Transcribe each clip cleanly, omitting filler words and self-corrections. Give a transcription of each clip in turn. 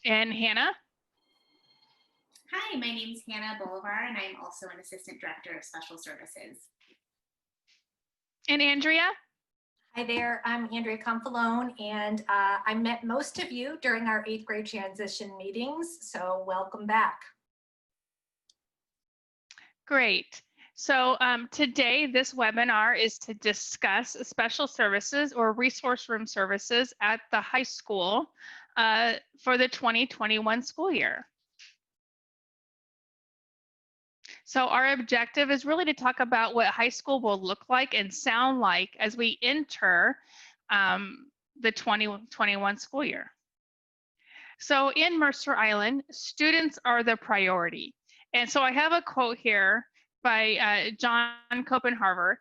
And Hannah? Hi, my name is Hannah Bolivar, and I'm also an Assistant Director of Special Services. And Andrea? Hi there, I'm Andrea Confalone, and I met most of you during our 8th grade transition meetings, so welcome back. Great. So today, this webinar is to discuss special services or resource room services at the high school for the 2021 school year. So our objective is really to talk about what high school will look like and sound like as we enter the 2021 school year. So in Mercer Island, students are the priority. And so I have a quote here by John Copenhaver,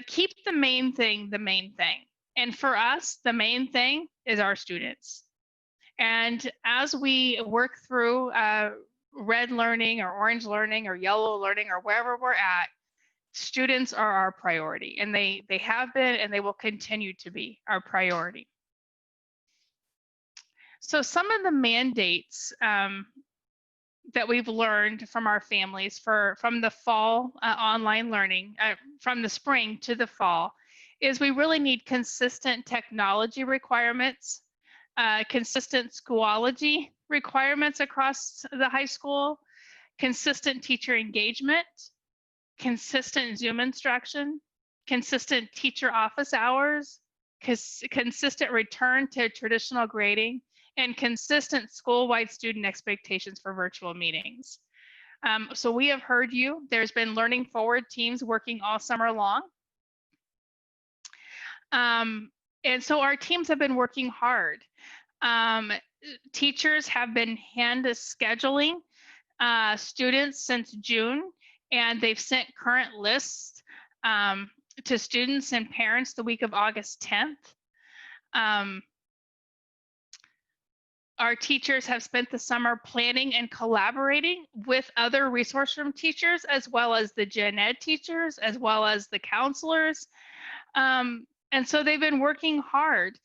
keep the main thing the main thing. And for us, the main thing is our students. And as we work through red learning or orange learning or yellow learning or wherever we're at, students are our priority. And they have been and they will continue to be our priority. So some of the mandates that we've learned from our families from the fall online learning, from the spring to the fall, is we really need consistent technology requirements, consistent Schoology requirements across the high school, consistent teacher engagement, consistent Zoom instruction, consistent teacher office hours, consistent return to traditional grading, and consistent school-wide student expectations for virtual meetings. So we have heard you. There's been Learning Forward teams working all summer long. And so our teams have been working hard. Teachers have been hand scheduling students since June, and they've sent current lists to students and parents the week of August 10th. Our teachers have spent the summer planning and collaborating with other resource room teachers, as well as the gen ed teachers, as well as the counselors. And so they've been working hard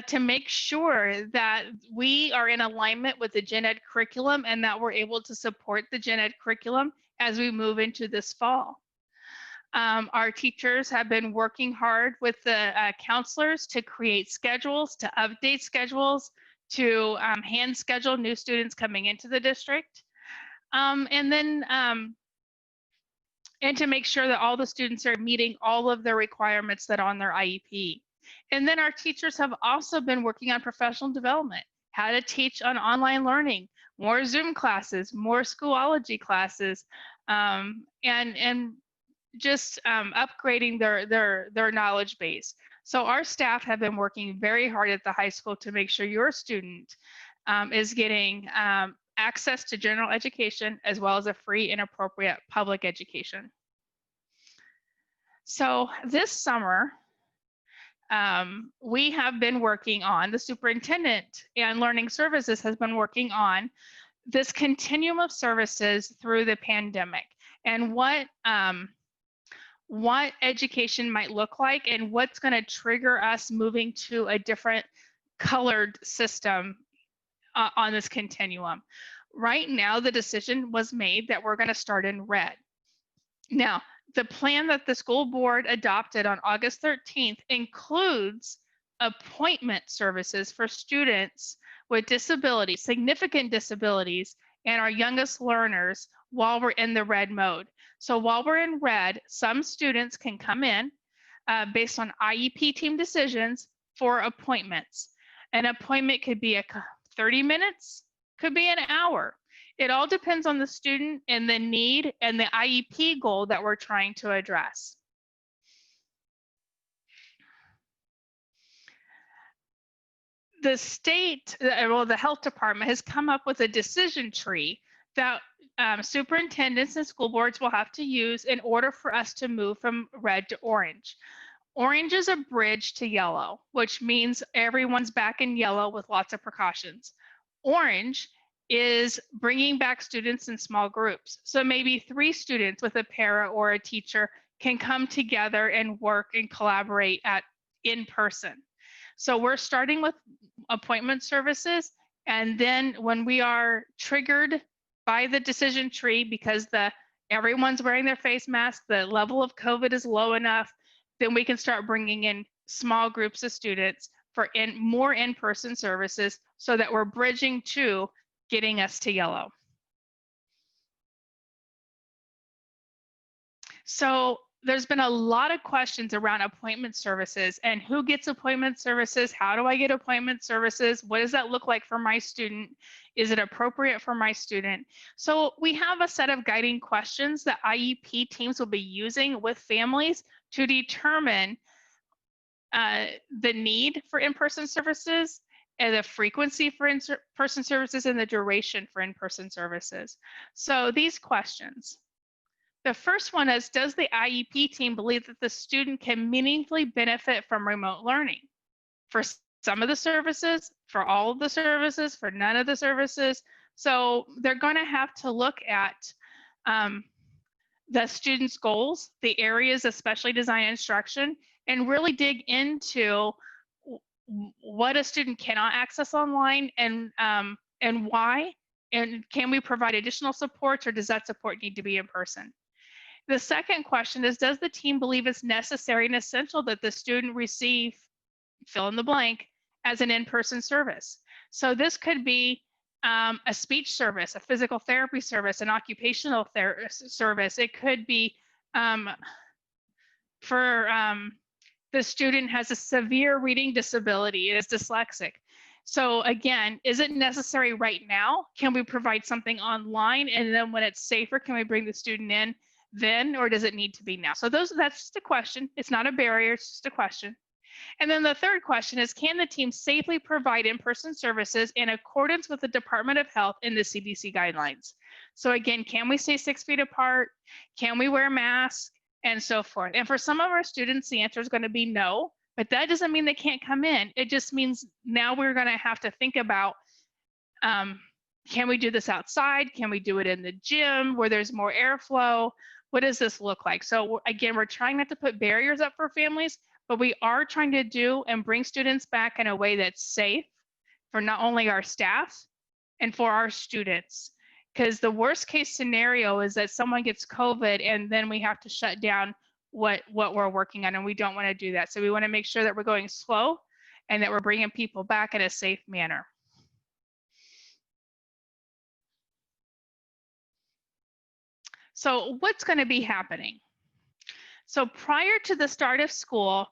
to make sure that we are in alignment with the gen ed curriculum and that we're able to support the gen ed curriculum as we move into this fall. Our teachers have been working hard with the counselors to create schedules, to update schedules, to hand schedule new students coming into the district, and to make sure that all the students are meeting all of the requirements that are on their IEP. And then our teachers have also been working on professional development, how to teach on online learning, more Zoom classes, more Schoology classes, and just upgrading their knowledge base. So our staff have been working very hard at the high school to make sure your student is getting access to general education as well as a free and appropriate public education. So this summer, we have been working on, the superintendent and learning services has been working on this continuum of services through the pandemic and what education might look like and what's going to trigger us moving to a different colored system on this continuum. Right now, the decision was made that we're going to start in red. Now, the plan that the school board adopted on August 13th includes appointment services for students with disabilities, significant disabilities, and our youngest learners while we're in the red mode. So while we're in red, some students can come in based on IEP team decisions for appointments. An appointment could be 30 minutes, could be an hour. It all depends on the student and the need and the IEP goal that we're trying to address. The state, well, the health department has come up with a decision tree that superintendents and school boards will have to use in order for us to move from red to orange. Orange is a bridge to yellow, which means everyone's back in yellow with lots of precautions. Orange is bringing back students in small groups. So maybe 3 students with a para or a teacher can come together and work and collaborate in person. So we're starting with appointment services And then when we are triggered by the decision tree because everyone's wearing their face mask, the level of COVID is low enough, then we can start bringing in small groups of students for more in-person services so that we're bridging to getting us to yellow. So there's been a lot of questions around appointment services and who gets appointment services. How do I get appointment services? What does that look like for my student? Is it appropriate for my student? So we have a set of guiding questions that IEP teams will be using with families to determine the need for in-person services and the frequency for in-person services and the duration for in-person services. So these questions. The first one is, does the IEP team believe that the student can meaningfully benefit from remote learning? For some of the services, for all of the services, for none of the services. So they're going to have to look at the student's goals, the areas of specially designed instruction, and really dig into what a student cannot access online and why, and can we provide additional supports, or does that support need to be in person? The second question is, does the team believe it's necessary and essential that the student receive fill in the blank as an in-person service? So this could be a speech service, a physical therapy service, an occupational service. It could be for the student has a severe reading disability, is dyslexic. So again, is it necessary right now? Can we provide something online? And then when it's safer, can we bring the student in then, or does it need to be now? So that's just a question. It's not a barrier, it's just a question. And then the third question is, can the team safely provide in-person services in accordance with the Department of Health and the CDC guidelines? So again, can we stay 6 feet apart? Can we wear masks? And so forth. And for some of our students, the answer is going to be no, but that doesn't mean they can't come in. It just means now we're going to have to think about, can we do this outside? Can we do it in the gym where there's more airflow? What does this look like? So again, we're trying not to put barriers up for families, but we are trying to do and bring students back in a way that's safe for not only our staff and for our students. Because the worst case scenario is that someone gets COVID and then we have to shut down what we're working on, and we don't want to do that. So we want to make sure that we're going slow and that we're bringing people back in a safe manner. So what's going to be happening? So prior to the start of school,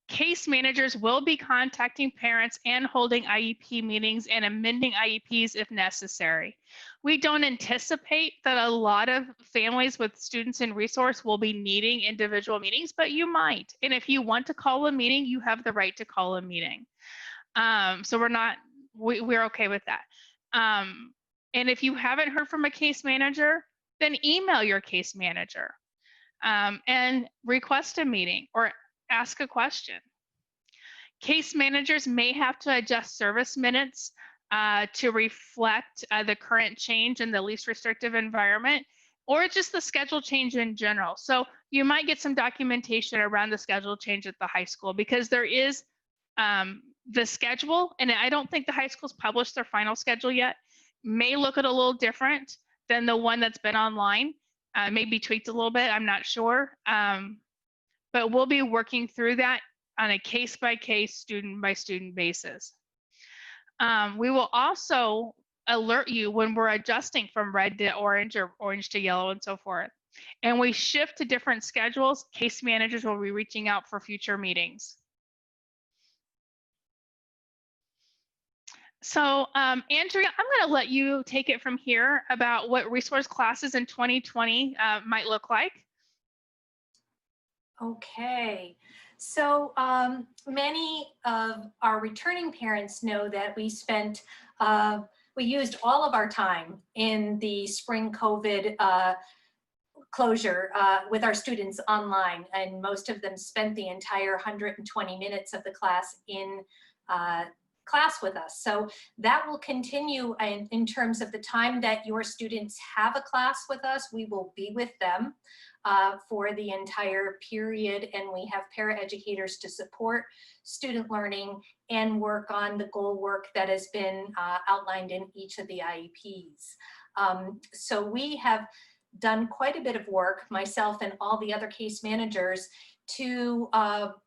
case managers will be contacting parents and holding IEP meetings and amending IEPs if necessary. We don't anticipate that a lot of families with students in resource will be needing individual meetings, but you might. And if you want to call a meeting, you have the right to call a meeting. So we're okay with that. And if you haven't heard from a case manager, then email your case manager and request a meeting or ask a question. Case managers may have to adjust service minutes to reflect the current change in the least restrictive environment, or just the schedule change in general. So you might get some documentation around the schedule change at the high school, because there is the schedule, and I don't think the high schools published their final schedule yet, may look at a little different than the one that's been online. Maybe tweaked a little bit, I'm not sure. But we'll be working through that on a case-by-case, student-by-student basis. We will also alert you when we're adjusting from red to orange or orange to yellow and so forth. And we shift to different schedules, case managers will be reaching out for future meetings. So Andrea, I'm going to let you take it from here about what resource classes in 2020 might look like. Okay, so many of our returning parents know that we used all of our time in the spring COVID closure with our students online, and most of them spent the entire 120 minutes of the class in class with us. So that will continue in terms of the time that your students have a class with us. We will be with them for the entire period, and we have paraeducators to support student learning and work on the goal work that has been outlined in each of the IEPs. So we have done quite a bit of work, myself and all the other case managers, to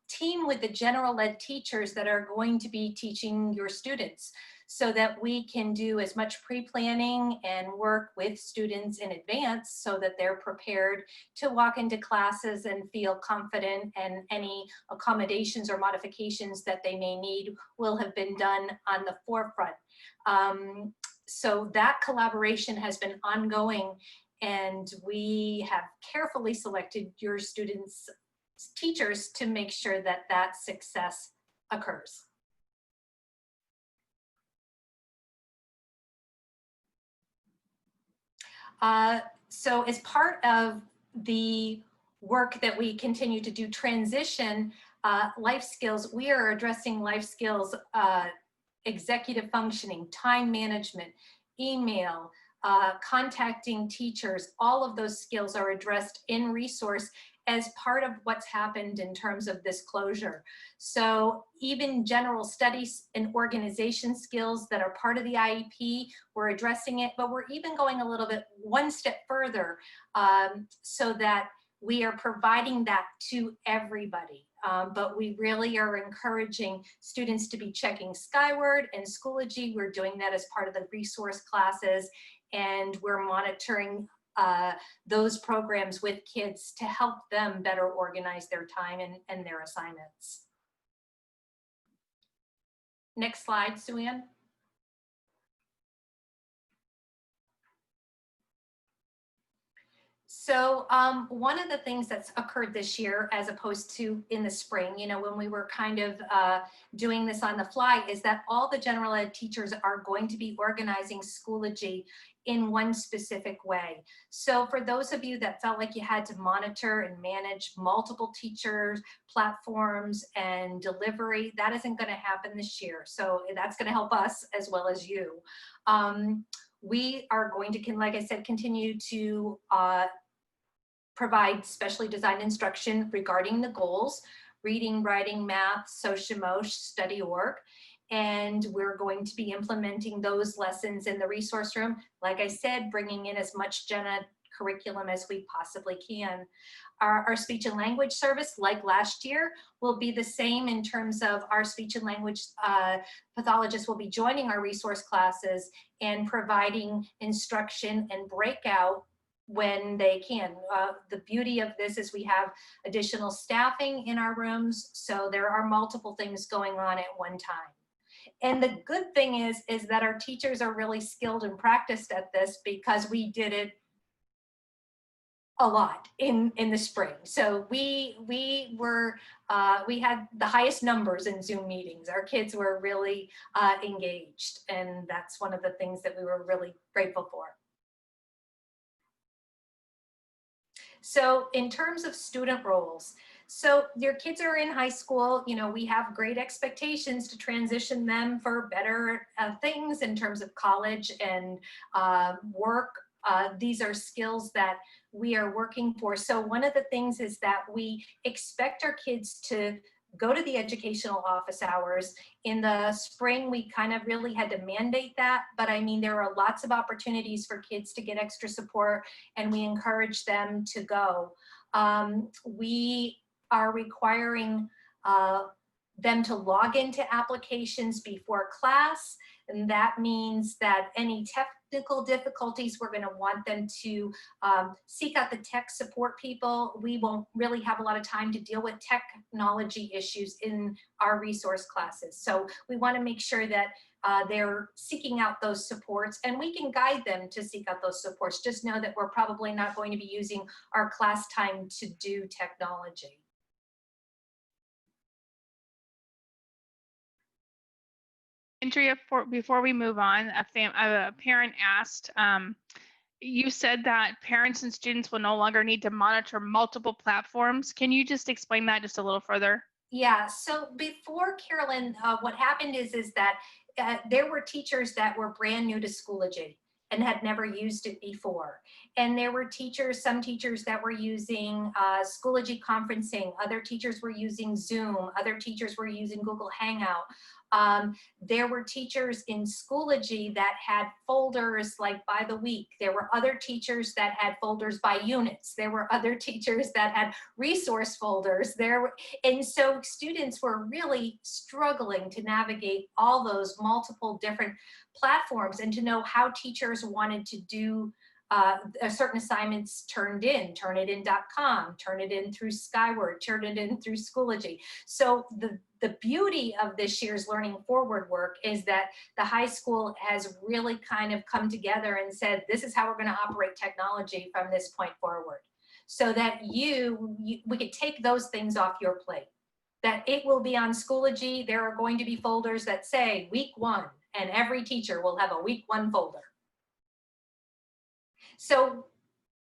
team with the general ed teachers that are going to be teaching your students, so that we can do as much pre-planning and work with students in advance so that they're prepared to walk into classes and feel confident, and any accommodations or modifications that they may need will have been done on the forefront. So that collaboration has been ongoing, and we have carefully selected your students' teachers to make sure that that success occurs. So as part of the work that we continue to do, transition life skills, we are addressing life skills, executive functioning, time management, email, contacting teachers. All of those skills are addressed in resource as part of what's happened in terms of this closure. So even general studies and organization skills that are part of the IEP, we're addressing it, but we're even going a little bit one step further, so that we are providing that to everybody. But we really are encouraging students to be checking Skyward and Schoology. We're doing that as part of the resource classes, and we're monitoring those programs with kids to help them better organize their time and their assignments. Next slide, Sue Ann. So one of the things that's occurred this year, as opposed to in the spring, you know, when we were kind of doing this on the fly, is that all the general ed teachers are going to be organizing Schoology in one specific way. So for those of you that felt like you had to monitor and manage multiple teachers, platforms, and delivery, that isn't going to happen this year. So that's going to help us as well as you. We are going to, like I said, continue to provide specially designed instruction regarding the goals: reading, writing, math, Soc-Emosh, study org. And we're going to be implementing those lessons in the resource room. Like I said, bringing in as much gen ed curriculum as we possibly can. Our speech and language service, like last year, will be the same in terms of our speech and language pathologists will be joining our resource classes and providing instruction and breakout when they can. The beauty of this is we have additional staffing in our rooms, so there are multiple things going on at one time. And the good thing is that our teachers are really skilled and practiced at this, because we did it a lot in the spring. So we had the highest numbers in Zoom meetings. Our kids were really engaged, and that's one of the things that we were really grateful for. So in terms of student roles, so your kids are in high school, you know, we have great expectations to transition them for better things in terms of college and work. These are skills that we are working for. So one of the things is that we expect our kids to go to the educational office hours. In the spring, we kind of really had to mandate that, but I mean, there are lots of opportunities for kids to get extra support, and we encourage them to go. We are requiring them to log into applications before class, and that means that any technical difficulties, we're going to want them to seek out the tech support people. We won't really have a lot of time to deal with technology issues in our resource classes. So we want to make sure that they're seeking out those supports, and we can guide them to seek out those supports. Just know that we're probably not going to be using our class time to do technology. Andrea, before we move on, a parent asked, you said that parents and students will no longer need to monitor multiple platforms. Can you just explain that just a little further? Yeah, so before Carolyn, what happened is that there were teachers that were brand new to Schoology and had never used it before. And there were teachers, some teachers that were using Schoology conferencing, other teachers were using Zoom, other teachers were using Google Hangout. There were teachers in Schoology that had folders like by the week. There were other teachers that had folders by units. There were other teachers that had resource folders. And so students were really struggling to navigate all those multiple different platforms and to know how teachers wanted to do certain assignments turned in, turnitin.com, turn it in through Skyward, turn it in through Schoology. So the beauty of this year's Learning Forward work is that the high school has really kind of come together and said, this is how we're going to operate technology from this point forward. So that we could take those things off your plate. That it will be on Schoology. There are going to be folders that say week 1, and every teacher will have a week 1 folder. So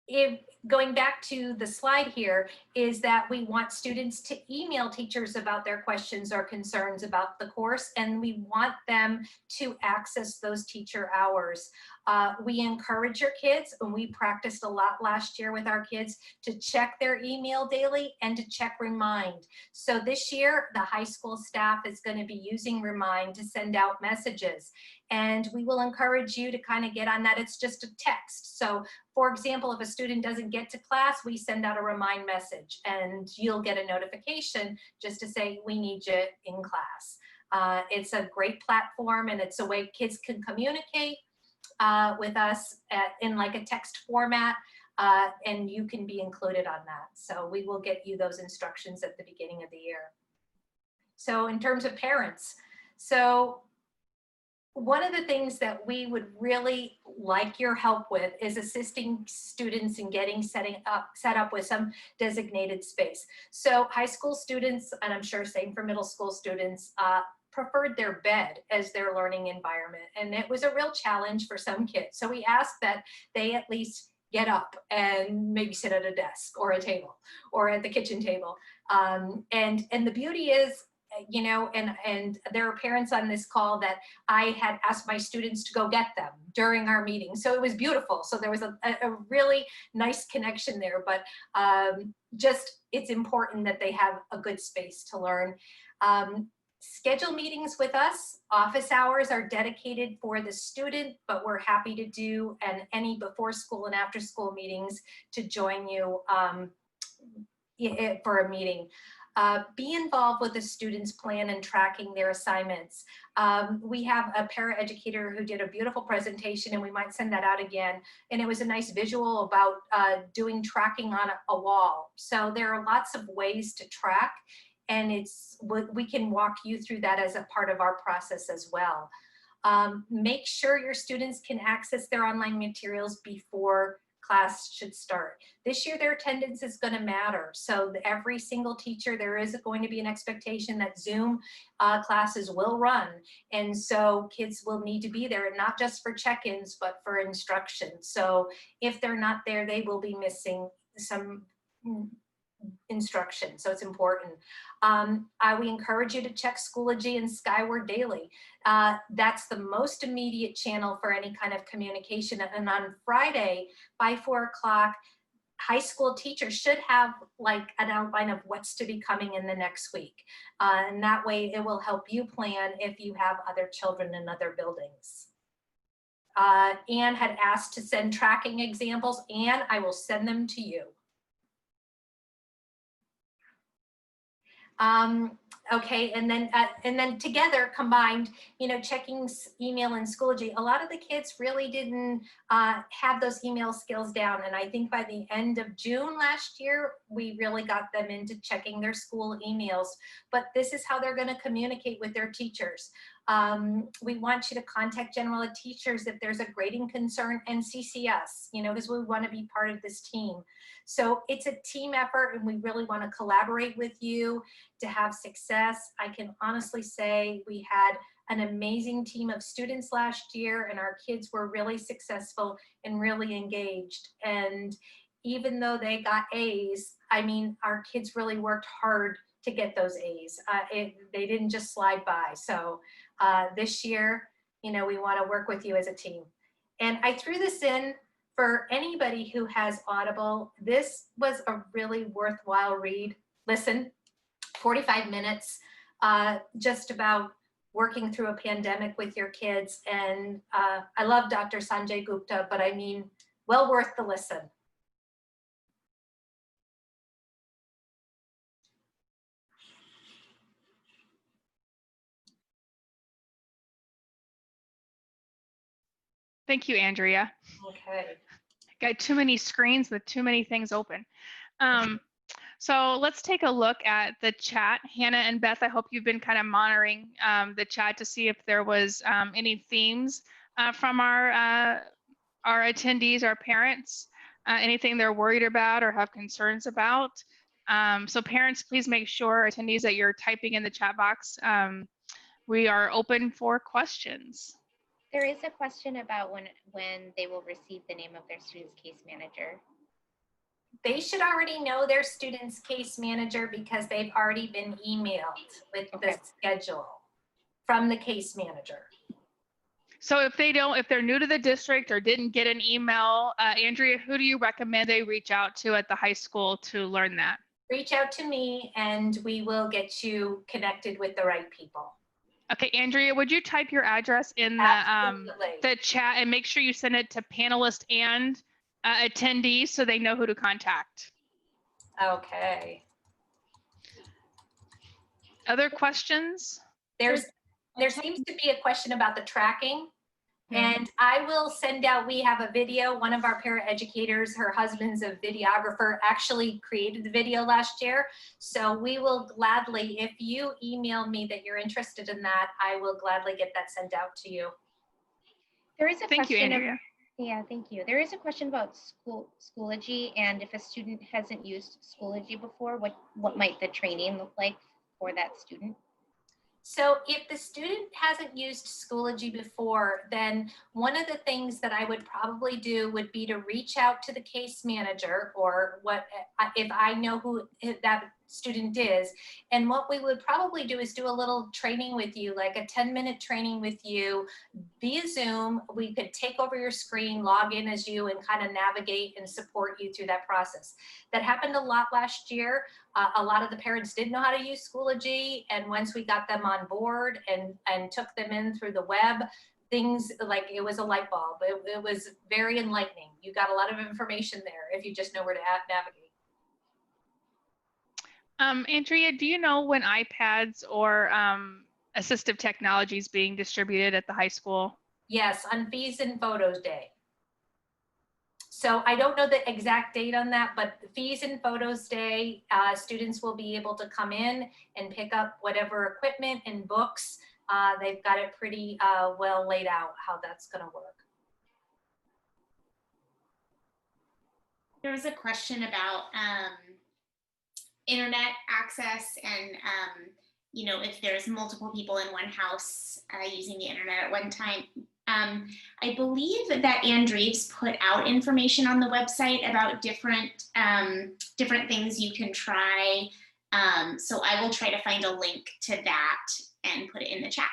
if going back to the slide here is that we want students to email teachers about their questions or concerns about the course, and we want them to access those teacher hours. We encourage your kids, and we practiced a lot last year with our kids, to check their email daily and to check Remind. So this year, the high school staff is going to be using Remind to send out messages. And we will encourage you to kind of get on that. It's just a text. So for example, if a student doesn't get to class, we send out a Remind message and you'll get a notification just to say, we need you in class. It's a great platform, and it's a way kids can communicate with us in like a text format, and you can be included on that. So we will get you those instructions at the beginning of the year. So in terms of parents, so one of the things that we would really like your help with is assisting students in getting set up with some designated space. So high school students, and I'm sure same for middle school students, preferred their bed as their learning environment. And it was a real challenge for some kids. So we asked that they at least get up and maybe sit at a desk or a table or at the kitchen table. And the beauty is, you know, and there are parents on this call that I had asked my students to go get them during our meeting. So it was beautiful. So there was a really nice connection there, but just it's important that they have a good space to learn. Schedule meetings with us. Office hours are dedicated for the student, but we're happy to do any before school and after school meetings to join you for a meeting. Be involved with the students' plan and tracking their assignments. We have a paraeducator who did a beautiful presentation, and we might send that out again. And it was a nice visual about doing tracking on a wall. So there are lots of ways to track, and we can walk you through that as a part of our process as well. Make sure your students can access their online materials before class should start. This year, their attendance is going to matter. So every single teacher, there is going to be an expectation that Zoom classes will run. And so kids will need to be there, not just for check-ins, but for instruction. So if they're not there, they will be missing some instruction. So it's important. We encourage you to check Schoology and Skyward daily. That's the most immediate channel for any kind of communication. And on Friday by 4 o'clock, high school teachers should have like an outline of what's to be coming in the next week. And that way it will help you plan if you have other children in other buildings. Anne had asked to send tracking examples, and I will send them to you. Okay, and then together combined, you know, checking email and Schoology, a lot of the kids really didn't have those email skills down. And I think by the end of June last year, we really got them into checking their school emails. But this is how they're going to communicate with their teachers. We want you to contact general ed teachers if there's a grading concern, and CC us, you know, because we want to be part of this team. So it's a team effort, and we really want to collaborate with you to have success. I can honestly say we had an amazing team of students last year, and our kids were really successful and really engaged. And even though they got A's, I mean, our kids really worked hard to get those A's. They didn't just slide by. So this year, you know, we want to work with you as a team. And I threw this in for anybody who has Audible. This was a really worthwhile read. Listen, 45 minutes, just about working through a pandemic with your kids. And I love Dr. Sanjay Gupta, but I mean, well worth the listen. Thank you, Andrea. Okay. Got too many screens with too many things open. So let's take a look at the chat. Hannah and Beth, I hope you've been kind of monitoring the chat to see if there was any themes from our attendees, our parents, anything they're worried about or have concerns about. So parents, please make sure, attendees, that you're typing in the chat box. We are open for questions. There is a question about when they will receive the name of their student's case manager. They should already know their student's case manager because they've already been emailed with the schedule from the case manager. So if they're new to the district or didn't get an email, Andrea, who do you recommend they reach out to at the high school to learn that? Reach out to me and we will get you connected with the right people. Okay, Andrea, would you type your address in the chat and make sure you send it to panelists and attendees so they know who to contact? Okay. Other questions? There seems to be a question about the tracking. And I will send out, we have a video, one of our paraeducators, her husband's a videographer, actually created the video last year. So we will gladly, if you email me that you're interested in that, I will gladly get that sent out to you. There is a Thank you, question Andrea. Yeah, thank you. There is a question about Schoology, and if a student hasn't used Schoology before, what might the training look like for that student? So if the student hasn't used Schoology before, then one of the things that I would probably do would be to reach out to the case manager, or if I know who that student is. And what we would probably do is do a little training with you, like a 10-minute training with you via Zoom. We could take over your screen, log in as you, and kind of navigate and support you through that process. That happened a lot last year. A lot of the parents didn't know how to use Schoology, and once we got them on board and took them in through the web, things like it was a light bulb. It was very enlightening. You got a lot of information there if you just know where to navigate. Andrea, do you know when iPads or assistive technology is being distributed at the high school? Yes, on Fees and Photos Day. So I don't know the exact date on that, but the Fees and Photos Day, students will be able to come in and pick up whatever equipment and books. They've got it pretty well laid out how that's going to work. There was a question about internet access and you know, if there's multiple people in one house using the internet at one time. I believe that Ann Dreves put out information on the website about different things you can try. So I will try to find a link to that and put it in the chat.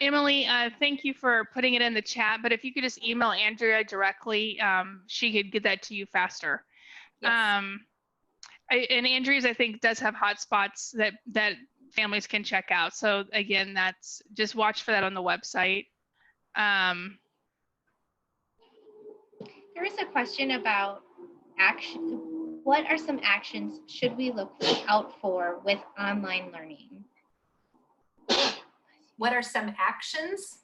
Emily, thank you for putting it in the chat, but if you could just email Andrea directly, she could get that to you faster. Yes. And Andrea's, I think, does have hotspots that families can check out. So again, that's just watch for that on the website. There is a question about action. What are some actions should we look out for with online learning? What are some actions?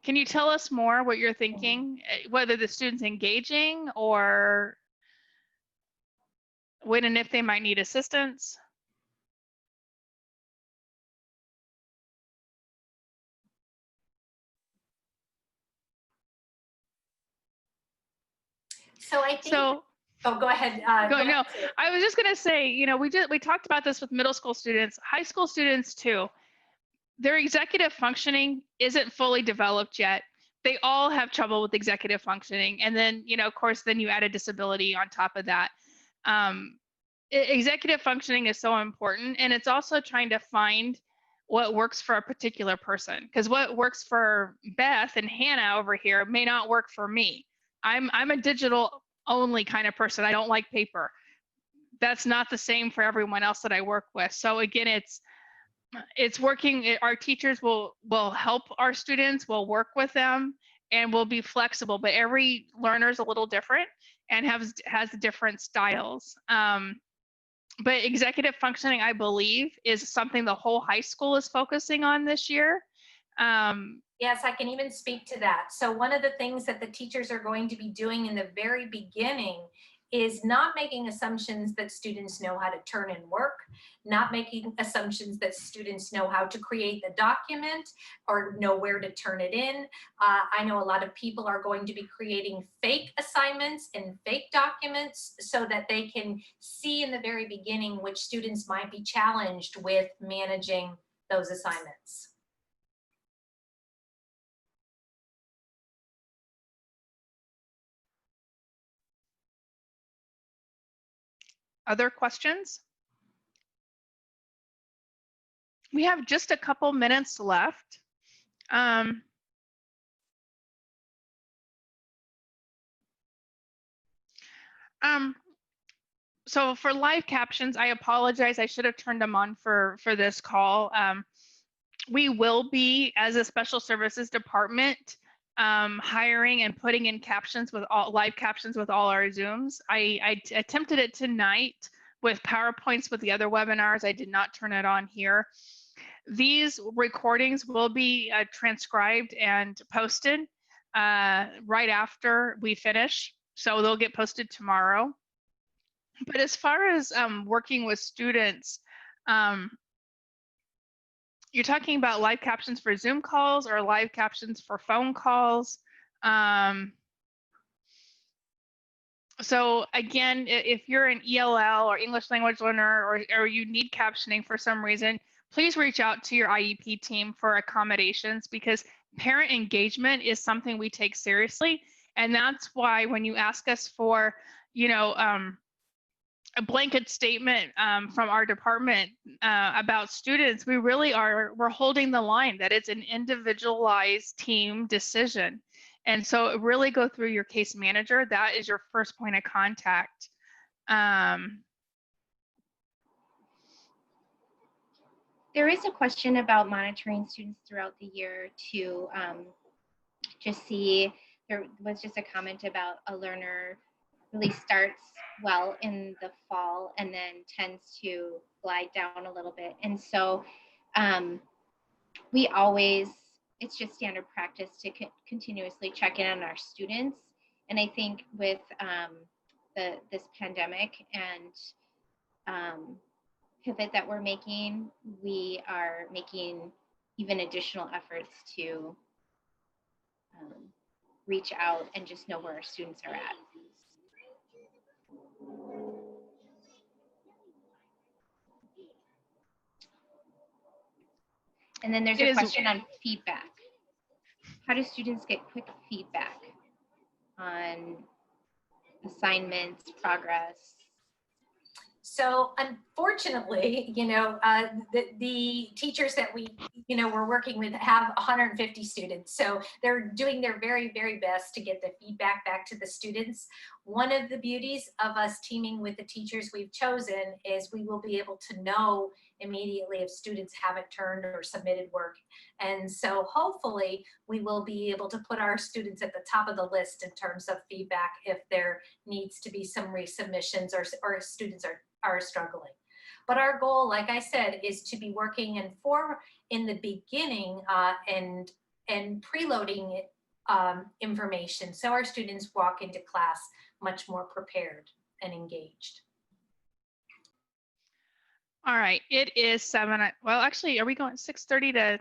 Can you tell us more what you're thinking, whether the student's engaging or when and if they might need assistance? So I think, oh, go ahead. No, I was just gonna say, you know, we talked about this with middle school students, high school students too. Their executive functioning isn't fully developed yet. they all have trouble with executive functioning. And then, you know, of course, then you add a disability on top of that. Executive functioning is so important. And it's also trying to find what works for a particular person, because what works for Beth and Hannah over here may not work for me. I'm a digital only kind of person. I don't like paper. That's not the same for everyone else that I work with. So again, it's working. Our teachers will help our students, will work with them, and will be flexible, but every learner is a little different and has different styles. But executive functioning, I believe, is something the whole high school is focusing on this year. Yes, I can even speak to that. So one of the things that the teachers are going to be doing in the very beginning is not making assumptions that students know how to turn in work, not making assumptions that students know how to create the document or know where to turn it in. I know a lot of people are going to be creating fake assignments and fake documents so that they can see in the very beginning which students might be challenged with managing those assignments. Other questions? We have just a couple minutes left. So for live captions, I apologize. I should have turned them on for this call. We will be, as a special services department, hiring and putting in captions with all live captions with all our Zooms. I attempted it tonight with PowerPoints with the other webinars. I did not turn it on here. These recordings will be transcribed and posted right after we finish. So they'll get posted tomorrow. But as far as working with students, you're talking about live captions for Zoom calls or live captions for phone calls. So again, if you're an ELL or English language learner, or you need captioning for some reason, please reach out to your IEP team for accommodations, because parent engagement is something we take seriously. And that's why when you ask us for, you know, a blanket statement from our department about students, we really we're holding the line that it's an individualized team decision. And so really go through your case manager. That is your first point of contact. There is a question about monitoring students throughout the year to just see, there was just a comment about a learner really starts well in the fall and then tends to glide down a little bit. And so we always, it's just standard practice to continuously check in on our students. And I think with this pandemic and pivot that we're making, we are making even additional efforts to reach out and just know where our students are at. And then there's a question on feedback. How do students get quick feedback on assignments, progress? So unfortunately, you know, the teachers that we're working with have 150 students. So they're doing their very, very best to get the feedback back to the students. One of the beauties of us teaming with the teachers we've chosen is we will be able to know immediately if students haven't turned or submitted work. And so hopefully we will be able to put our students at the top of the list in terms of feedback if there needs to be some resubmissions or students are struggling. But our goal, like I said, is to be working in the beginning and preloading information so our students walk into class much more prepared and engaged. All right, it is 7. Well, actually, are we going 6:30 to?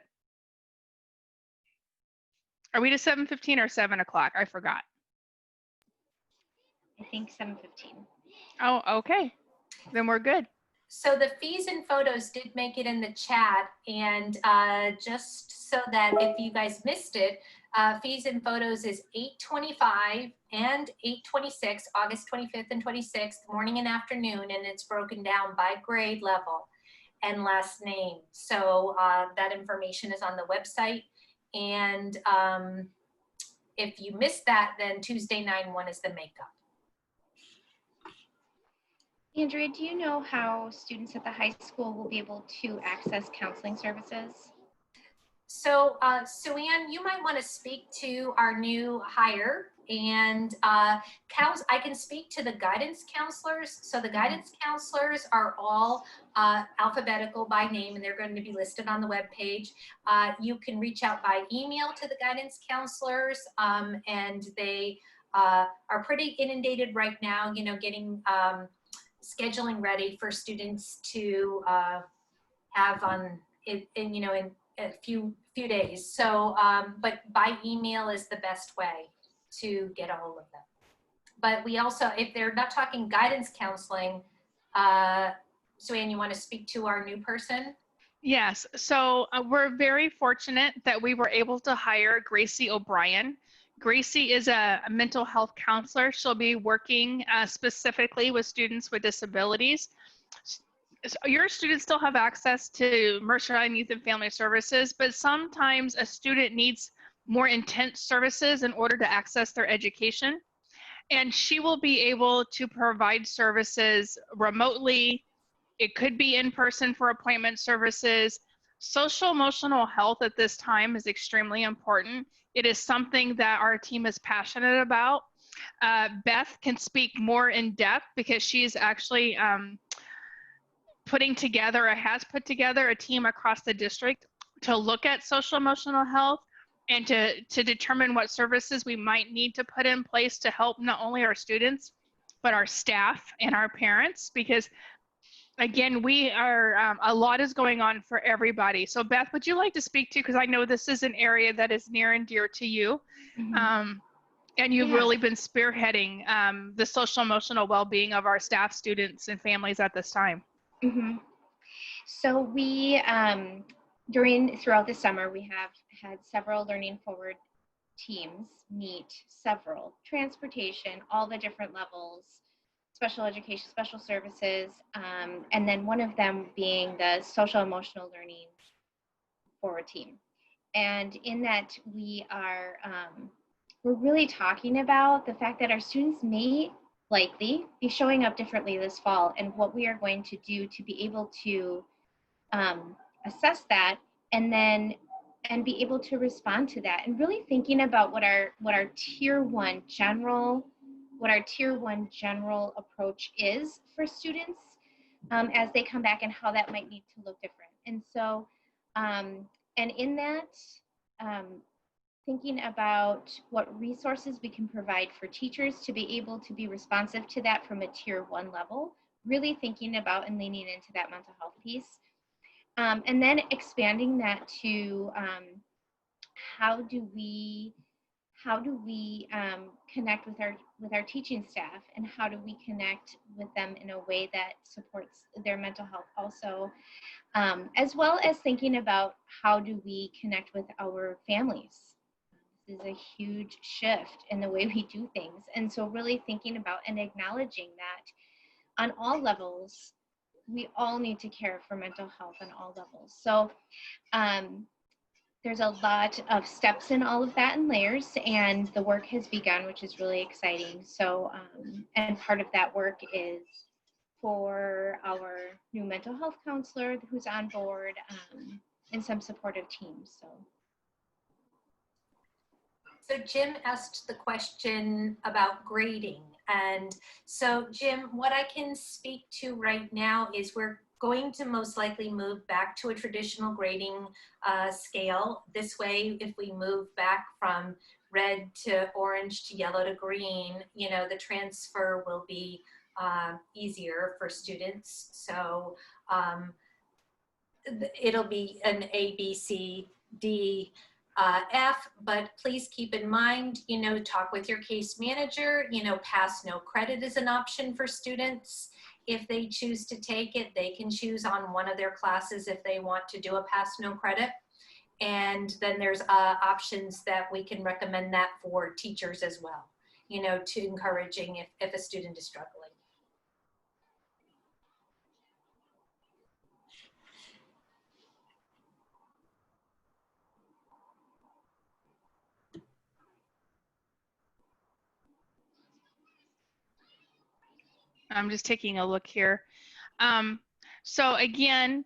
Are we to 7:15 or 7 o'clock? I forgot. I think 7:15. Oh, okay. Then we're good. So the fees and photos did make it in the chat, and just so that if you guys missed it, Fees and photos is 8:25 and 8:26, August 25th and 26th, morning and afternoon, and it's broken down by grade level and last name. So that information is on the website. And if you missed that, then Tuesday 9/1 is the makeup. Andrea, do you know how students at the high school will be able to access counseling services? So, Sue-Ann, you might want to speak to our new hire, and I can speak to the guidance counselors. So the guidance counselors are all alphabetical by name, and they're going to be listed on the webpage. You can reach out by email to the guidance counselors, and they are pretty inundated right now, you know, getting scheduling ready for students to have on in you know, in a few days. So, but by email is the best way to get a hold of them. But we also, if they're not talking guidance counseling, Sue-Ann, you want to speak to our new person? Yes, so we're very fortunate that we were able to hire Gracie O'Brien. Gracie is a mental health counselor. She'll be working specifically with students with disabilities. So your students still have access to Mercer Island Youth and Family Services, but sometimes a student needs more intense services in order to access their education. And she will be able to provide services remotely. It could be in person for appointment services. Social emotional health at this time is extremely important. It is something that our team is passionate about. Beth can speak more in depth because she's actually has put together a team across the district to look at social emotional health and to determine what services we might need to put in place to help not only our students, but our staff and our parents, because again, we are, a lot is going on for everybody. So Beth, would you like to speak to, because I know this is an area that is near and dear to you. Mm-hmm. And you've Yeah. really been spearheading the social emotional well-being of our staff, students, and families at this time. Mm-hmm. So we, throughout the summer, we have had several Learning Forward teams meet, several, transportation, all the different levels, special education, special services, and then one of them being the social emotional learning forward team. And in that we are, we're really talking about the fact that our students may likely be showing up differently this fall, and what we are going to do to be able to assess that and be able to respond to that, and really thinking about what our tier one general approach is for students as they come back, and how that might need to look different. And so and in that thinking about what resources we can provide for teachers to be able to be responsive to that from a tier one level, really thinking about and leaning into that mental health piece. And then expanding that to how do we connect with our teaching staff, and how do we connect with them in a way that supports their mental health also, as well as thinking about how do we connect with our families. This is a huge shift in the way we do things, and so really thinking about and acknowledging that on all levels, we all need to care for mental health on all levels. So there's a lot of steps in all of that and layers, and the work has begun, which is really exciting. So, and part of that work is for our new mental health counselor who's on board, and some supportive teams. So Jim asked the question about grading. And so Jim, what I can speak to right now is we're going to most likely move back to a traditional grading scale. This way, if we move back from red to orange to yellow to green, you know, the transfer will be easier for students. So it'll be an A, B, C, D, F, but please keep in mind, you know, talk with your case manager. You know, pass no credit is an option for students. If they choose to take it, they can choose on one of their classes if they want to do a pass no credit. And then there's options that we can recommend that for teachers as well, you know, to encouraging if a student is struggling. I'm just taking a look here. So again,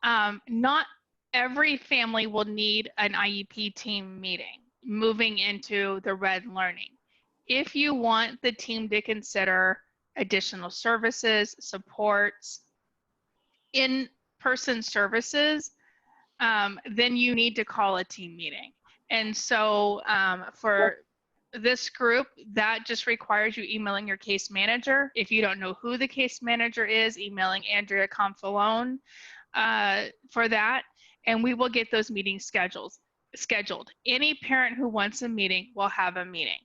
not every family will need an IEP team meeting moving into the red learning. If you want the team to consider additional services, supports, in-person services, then you need to call a team meeting. And so for this group, that just requires you emailing your case manager. If you don't know who the case manager is, emailing Andrea Confalone for that, and we will get those meetings scheduled. Any parent who wants a meeting will have a meeting.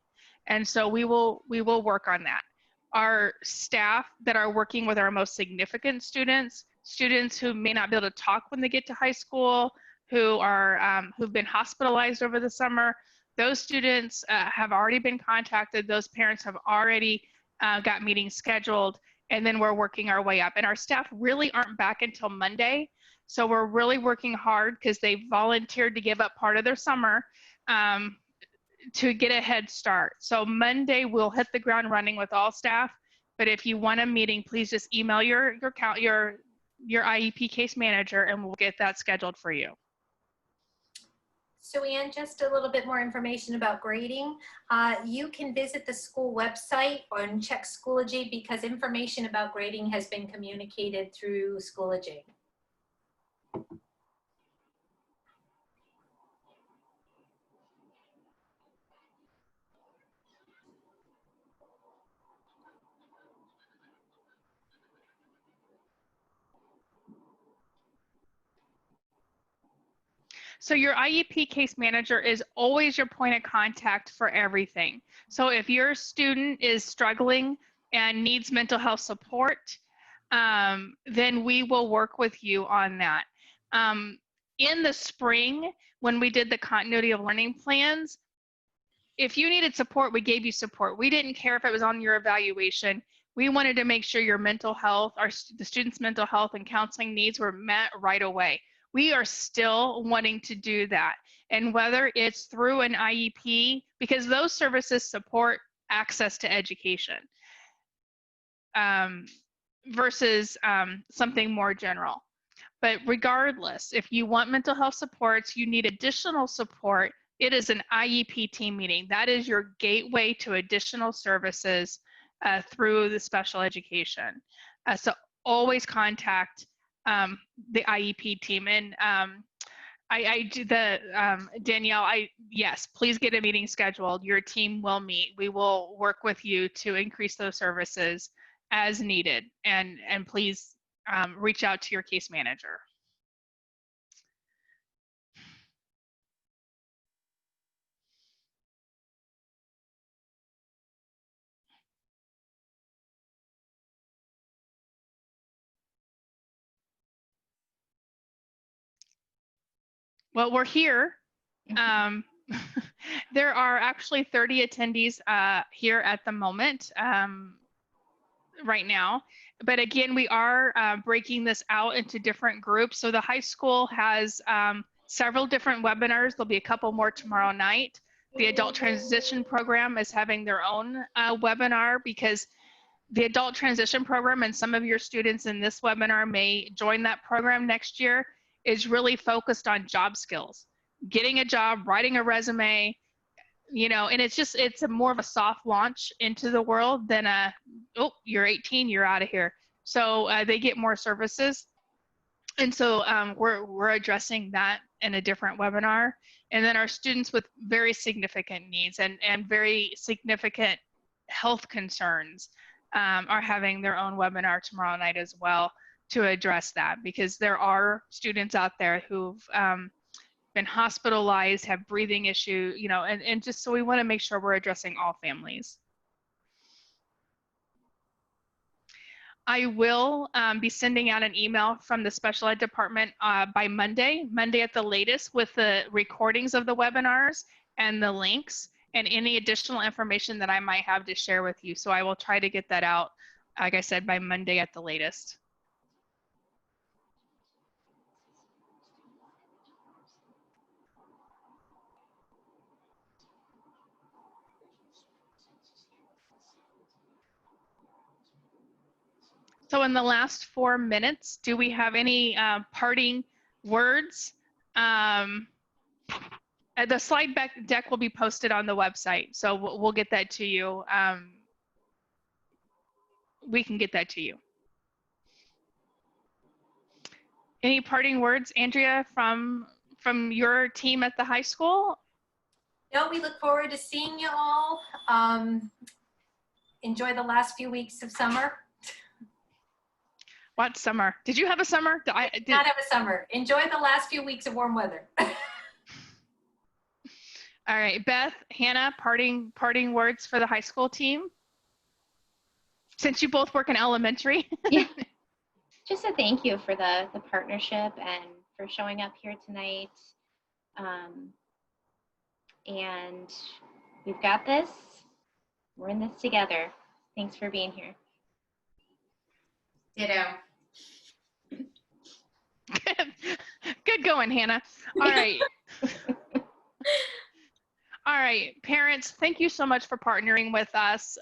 And so we will work on that. Our staff that are working with our most significant students who may not be able to talk when they get to high school, who are who've been hospitalized over the summer, those students have already been contacted. Those parents have already got meetings scheduled, and then we're working our way up. And our staff really aren't back until Monday. So we're really working hard because they volunteered to give up part of their summer to get a head start. So Monday we'll hit the ground running with all staff. But if you want a meeting, please just email your IEP case manager, and we'll get that scheduled for you. So Ann, just a little bit more information about grading. You can visit the school website and check Schoology because information about grading has been communicated through Schoology. So your IEP case manager is always your point of contact for everything. So if your student is struggling and needs mental health support, then we will work with you on that. In the spring, when we did the continuity of learning plans, if you needed support, we gave you support. We didn't care if it was on your evaluation. We wanted to make sure your mental health, the students' mental health and counseling needs were met right away. We are still wanting to do that. And whether it's through an IEP, because those services support access to education versus something more general. But regardless, if you want mental health supports, you need additional support, it is an IEP team meeting. That is your gateway to additional services through the special education. So always contact the IEP team. And I do the, Danielle, yes, please get a meeting scheduled. Your team will meet. We will work with you to increase those services as needed. And please reach out to your case manager. Well, we're here. There are actually 30 attendees here at the moment right now. But again, we are breaking this out into different groups. So the high school has several different webinars. There'll be a couple more tomorrow night. The adult transition program is having their own webinar because the adult transition program, and some of your students in this webinar may join that program next year, is really focused on job skills, getting a job, writing a resume, you know, and it's a more of a soft launch into the world than oh, you're 18, you're out of here. So they get more services. And so we're addressing that in a different webinar. And then our students with very significant needs and very significant health concerns are having their own webinar tomorrow night as well to address that, because there are students out there who've been hospitalized, have breathing issue, you know, and just so we want to make sure we're addressing all families. I will be sending out an email from the special ed department by Monday at the latest, with the recordings of the webinars and the links and any additional information that I might have to share with you. So I will try to get that out, like I said, by Monday at the latest. So in the last 4 minutes, do we have any parting words? The slide deck will be posted on the website, so we'll get that to you. We can get that to you. Any parting words, Andrea, from your team at the high school? No, we look forward to seeing you all. Enjoy the last few weeks of summer. What summer? Did you have a summer? Not have a summer. Enjoy the last few weeks of warm weather. All right, Beth, Hannah, parting words for the high school team? Since you both work in elementary. Yeah. Just a thank you for the partnership and for showing up here tonight. And we've got this. We're in this together. Thanks for being here. Ditto. Good going, Hannah. All right. All right, parents, thank you so much for partnering with us.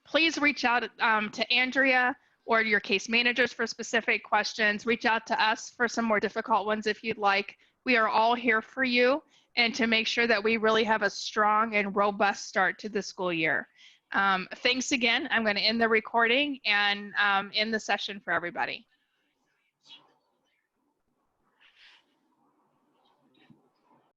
Please reach out to Andrea or your case managers for specific questions. Reach out to us for some more difficult ones if you'd like. We are all here for you and to make sure that we really have a strong and robust start to the school year. Thanks again. I'm going to end the recording and end the session for everybody.